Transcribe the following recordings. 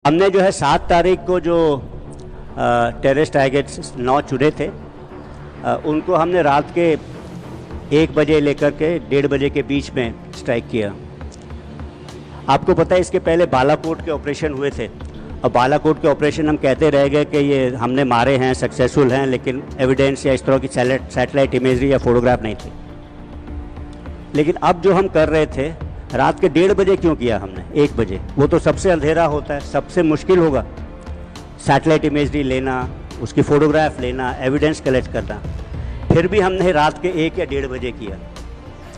हमने जो है 7 तारीख को जो टेररिस्ट टारगेट्स 9 चुने थे, उनको हमने रात के 1 बजे लेकर के 1:30 बजे के बीच में स्ट्राइक किया। आपको पता है इसके पहले बालाकोट के ऑपरेशन हुए थे, और बालाकोट के ऑपरेशन हम कहते रह गए कि ये हमने मारे हैं, सक्सेसफुल हैं, लेकिन एविडेंस या इस तरह की सैटेलाइट इमेजरी या फोटोग्राफ नहीं थी। लेकिन अब जो हम कर रहे थे, रात के 1:30 बजे क्यों किया हमने? 1 बजे, वो तो सबसे अंधेरा होता है, सबसे मुश्किल होगा सैटेलाइट इमेजरी लेना, उसकी फ़ोटोग्राफ लेना, एविडेंस कलेक्ट करना। फिर भी हमने रात के 1 या 1:30 बजे किया।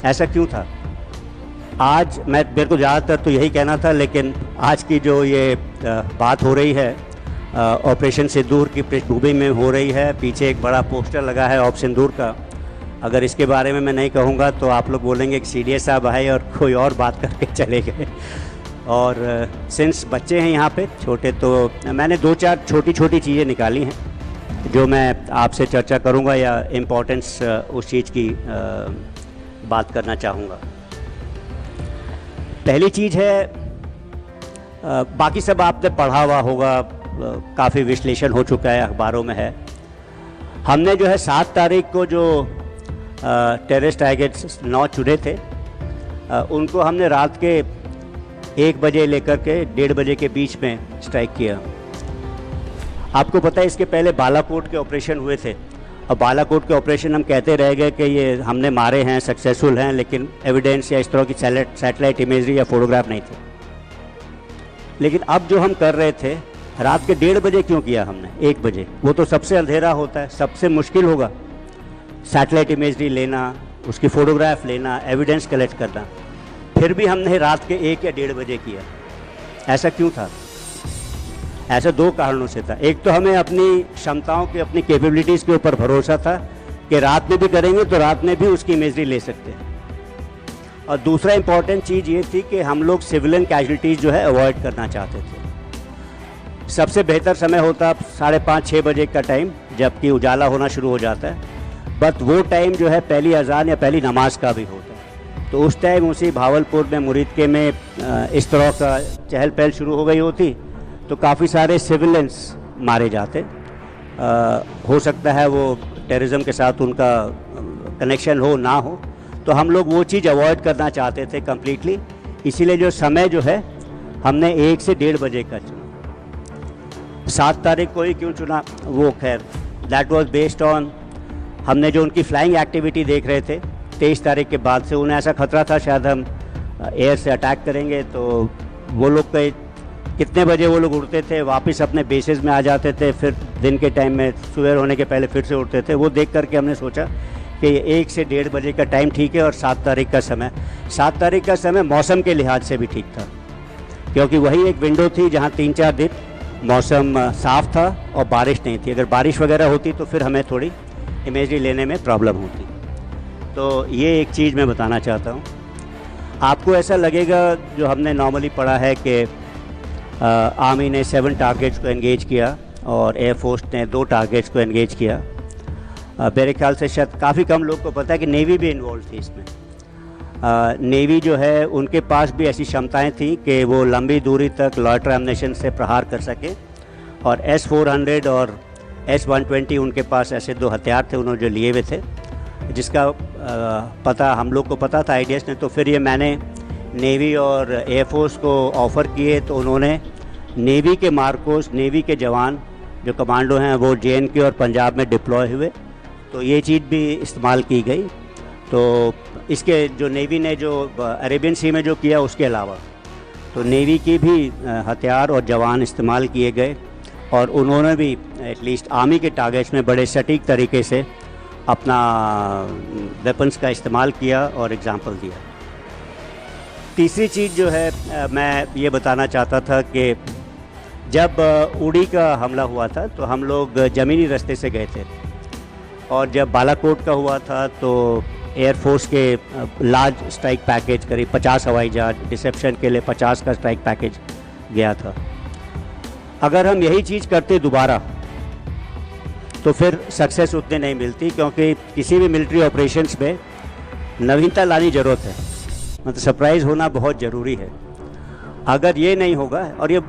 ऐसा क्यों था? आज मेरे को ज़्यादातर तो यही कहना था, लेकिन आज की जो ये बात हो रही है ऑपरेशन सिंदूर की पृष्ठभूमि में हो रही है, पीछे एक बड़ा पोस्टर लगा है ऑप सिंदूर का। अगर इसके बारे में मैं नहीं कहूँगा तो आप लोग बोलेंगे कि सीडीए साहब आए और कोई और बात करके चले गए। और सिंस बच्चे हैं यहाँ पे छोटे, तो मैंने 2-4 छोटी छोटी चीज़ें निकाली हैं जो मैं आपसे चर्चा करूँगा या इम्पोर्टेंस उस चीज़ की बात करना चाहूँगा। पहली चीज़ है, बाकी सब आपने पढ़ा हुआ होगा, काफ़ी विश्लेषण हो चुका है, अखबारों में है। हमने जो है 7 तारीख को जो टेररिस्ट टारगेट्स 9 चुने थे, उनको हमने रात के 1 बजे लेकर के 1:30 बजे के बीच में स्ट्राइक किया। आपको पता है इसके पहले बालाकोट के ऑपरेशन हुए थे, और बालाकोट के ऑपरेशन हम कहते रह गए कि ये हमने मारे हैं, सक्सेसफुल हैं, लेकिन एविडेंस या इस तरह की सैटेलाइट इमेजरी या फोटोग्राफ नहीं थी। लेकिन अब जो हम कर रहे थे, रात के 1:30 बजे क्यों किया हमने? 1 बजे, वो तो सबसे अंधेरा होता है, सबसे मुश्किल होगा सैटेलाइट इमेजरी लेना, उसकी फ़ोटोग्राफ लेना, एविडेंस कलेक्ट करना। फिर भी हमने रात के 1 या 1:30 बजे किया। ऐसा क्यों था? ऐसा 2 कारणों से था। एक तो हमें अपनी क्षमताओं के, अपनी कैपेबिलिटीज़ के ऊपर भरोसा था कि रात में भी करेंगे तो रात में भी उसकी इमेजरी ले सकते हैं। और दूसरा इम्पॉर्टेंट चीज़ ये थी कि हम लोग सिविलियन कैजुअलिटीज़ जो है अवॉइड करना चाहते थे। सबसे बेहतर समय होता 5:30-6 बजे का टाइम, जबकि उजाला होना शुरू हो जाता है, बट वो टाइम जो है पहली अजान या पहली नमाज का भी होता है। तो उस टाइम उसी भावलपुर में, मुरीदके में इस तरह का चहल पहल शुरू हो गई होती, तो काफ़ी सारे सिविलियंस मारे जाते। हो सकता है वो टेररिज्म के साथ उनका कनेक्शन हो ना हो, तो हम लोग वो चीज़ अवॉइड करना चाहते थे कम्प्लीटली। इसीलिए जो समय जो है हमने 1 से 1:30 बजे का चुना। 7 तारीख को ही क्यों चुना? वो खैर दैट वाज बेस्ड ऑन, हमने जो उनकी फ्लाइंग एक्टिविटी देख रहे थे 23 तारीख के बाद से, उन्हें ऐसा खतरा था शायद हम एयर से अटैक करेंगे। तो वो लोग कितने बजे वो लोग उड़ते थे, वापस अपने बेसेस में आ जाते थे, फिर दिन के टाइम में सुबह होने के पहले फिर से उड़ते थे। वो देख करके हमने सोचा कि 1 से 1:30 बजे का टाइम ठीक है, और 7 तारीख का समय, 7 तारीख का समय मौसम के लिहाज से भी ठीक था, क्योंकि वही एक विंडो थी जहाँ 3-4 दिन मौसम साफ़ था और बारिश नहीं थी। अगर बारिश वगैरह होती तो फिर हमें थोड़ी इमेजरी लेने में प्रॉब्लम होती। तो ये एक चीज़ मैं बताना चाहता हूँ। आपको ऐसा लगेगा, जो हमने नॉर्मली पढ़ा है कि आर्मी ने 7 टारगेट्स को एंगेज किया और एयरफोर्स ने 2 टारगेट्स को एंगेज किया। मेरे ख्याल से शायद काफ़ी कम लोग को पता है कि नेवी भी इन्वॉल्व थी इसमें। नेवी जो है उनके पास भी ऐसी क्षमताएं थी कि वो लंबी दूरी तक लॉयटर एम्युनिशन से प्रहार कर सके, और S-400 और S-120 उनके पास ऐसे 2 हथियार थे उन्होंने जो लिए हुए थे, जिसका पता हम लोग को पता था आईडीएस ने। तो फिर ये मैंने नेवी और एयरफोर्स को ऑफ़र किए, तो उन्होंने नेवी के मार्कोस, नेवी के जवान जो कमांडो हैं वो JNK और पंजाब में डिप्लॉय हुए, तो ये चीज़ भी इस्तेमाल की गई। तो इसके जो नेवी ने जो अरेबियन सी में जो किया, उसके अलावा तो नेवी की भी हथियार और जवान इस्तेमाल किए गए, और उन्होंने भी एटलीस्ट आर्मी के टारगेट्स में बड़े सटीक तरीके से अपना वेपन्स का इस्तेमाल किया और एग्जाम्पल दिया। तीसरी चीज़ जो है मैं ये बताना चाहता था कि जब उड़ी का हमला हुआ था तो हम लोग ज़मीनी रास्ते से गए थे, और जब बालाकोट का हुआ था तो एयरफोर्स के लार्ज स्ट्राइक पैकेज करीब 50 हवाई जहाज डिसेप्शन के लिए 50 का स्ट्राइक पैकेज गया था। अगर हम यही चीज़ करते दोबारा तो फिर सक्सेस उतने नहीं मिलती, क्योंकि किसी भी मिलिट्री ऑपरेशंस में नवीनता लानी ज़रूरत है, मतलब सरप्राइज़ होना बहुत ज़रूरी है। अगर ये नहीं होगा, और ये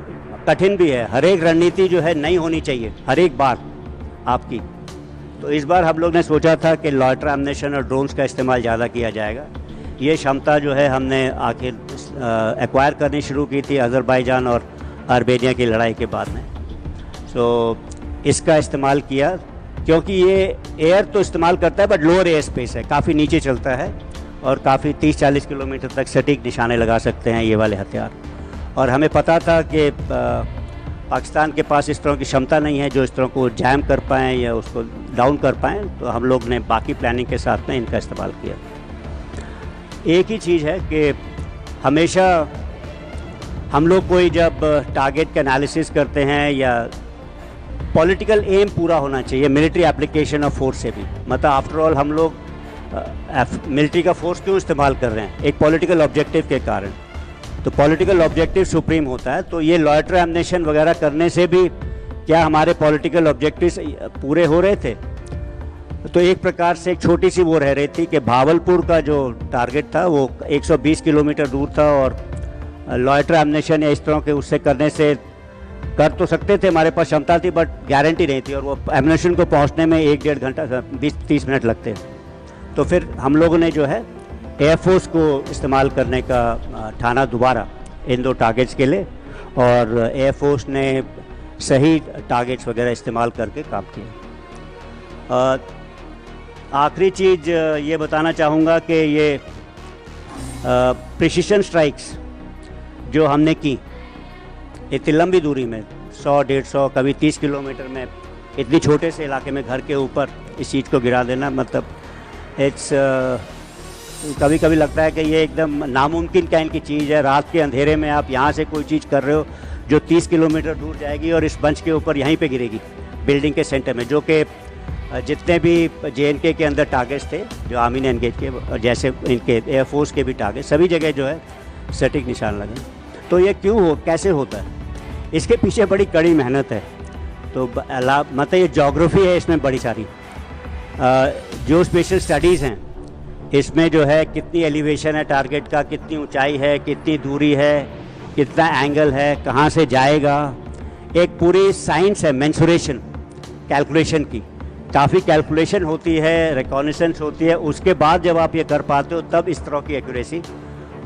कठिन भी है। हर एक रणनीति जो है नई होनी चाहिए हर एक बार आपकी। तो इस बार हम लोग ने सोचा था कि लॉयटर एम्युनिशन और ड्रोन्स का इस्तेमाल ज़्यादा किया जाएगा। ये क्षमता जो है हमने आखिर एक्वायर करनी शुरू की थी अज़रबैजान और आर्मेनिया की लड़ाई के बाद में। सो इसका इस्तेमाल किया क्योंकि ये एयर तो इस्तेमाल करता है बट लोअर एयर स्पेस है, काफ़ी नीचे चलता है और काफ़ी 30-40 किलोमीटर तक सटीक निशाने लगा सकते हैं ये वाले हथियार। और हमें पता था कि पाकिस्तान के पास इस तरह की क्षमता नहीं है जो इस तरह को जैम कर पाएँ या उसको डाउन कर पाएँ, तो हम लोग ने बाकी प्लानिंग के साथ में इनका इस्तेमाल किया। एक ही चीज़ है कि हमेशा हम लोग कोई जब टारगेट का एनालिसिस करते हैं या पॉलिटिकल एम पूरा होना चाहिए मिलिट्री एप्लीकेशन ऑफ फोर्स से भी। मतलब आफ्टर ऑल हम लोग मिलिट्री का फोर्स क्यों इस्तेमाल कर रहे हैं, एक पॉलिटिकल ऑब्जेक्टिव के कारण। तो पॉलिटिकल ऑब्जेक्टिव सुप्रीम होता है। तो ये लॉयटर एम्युनिशन वगैरह करने से भी क्या हमारे पॉलिटिकल ऑब्जेक्टिव्स पूरे हो रहे थे? तो एक प्रकार से एक छोटी सी वो रह रही थी कि भावलपुर का जो टारगेट था वो 120 किलोमीटर दूर था और लॉयटर एम्युनिशन या इस तरह के उससे करने से कर तो सकते थे, हमारे पास क्षमता थी बट गारंटी नहीं थी और वो एम्युनिशन को पहुंचने में 1-1.5 घंटा 20-30 मिनट लगते। तो फिर हम लोगों ने जो है एयरफोर्स को इस्तेमाल करने का ठाना दोबारा इन दो टारगेट्स के लिए, और एयरफोर्स ने सही टारगेट्स वगैरह इस्तेमाल करके काम किया। आखिरी चीज़ ये बताना चाहूँगा कि ये प्रिसिशन स्ट्राइक्स जो हमने की इतनी लंबी दूरी में 100-150 कभी 30 किलोमीटर में इतनी छोटे से इलाके में घर के ऊपर इस चीज़ को गिरा देना, मतलब इट्स कभी कभी लगता है कि ये एकदम नामुमकिन काइंड की चीज़ है। रात के अंधेरे में आप यहाँ से कोई चीज़ कर रहे हो जो 30 किलोमीटर दूर जाएगी और इस बंच के ऊपर यहीं पे गिरेगी बिल्डिंग के सेंटर में, जो कि जितने भी JNK के अंदर टारगेट्स थे जो आर्मी ने एंगेज किए और जैसे इनके एयरफोर्स के भी टारगेट सभी जगह जो है सटीक निशान लगे। तो ये कैसे होता है, इसके पीछे बड़ी कड़ी मेहनत है। तो मतलब ये ज्योग्राफी है इसमें बड़ी सारी, जो स्पेशल स्टडीज़ हैं इसमें जो है कितनी एलिवेशन है टारगेट का, कितनी ऊंचाई है, कितनी दूरी है, कितना एंगल है, कहाँ से जाएगा, एक पूरी साइंस है मेंसुरेशन कैलकुलेशन की। काफ़ी कैलकुलेशन होती है, रिकॉग्निशंस होती है, उसके बाद जब आप ये कर पाते हो तब इस तरह की एक्यूरेसी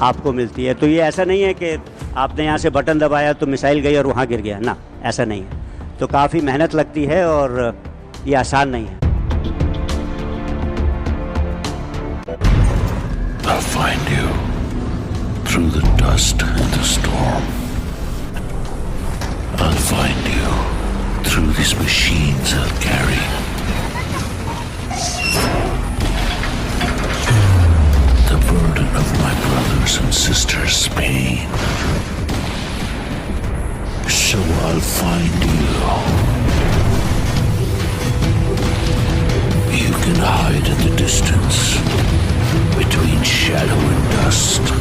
आपको मिलती है। तो ये ऐसा नहीं है कि आपने यहाँ से बटन दबाया तो मिसाइल गई और वहाँ गिर गया ना, ऐसा नहीं है। तो काफ़ी मेहनत लगती है और ये आसान नहीं है। I'll find you through the dust and the storm. I'll find you through these machines I'll carry. The burden of my brothers and sisters' pain. So I'll find you. You can hide in the distance between shadow and dust,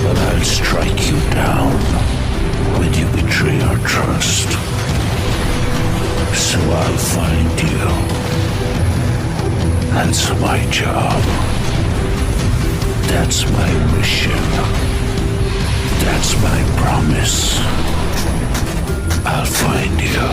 but I'll strike you down when you betray our trust. So I'll find you. That's my job. That's my mission. That's my promise. I'll find you.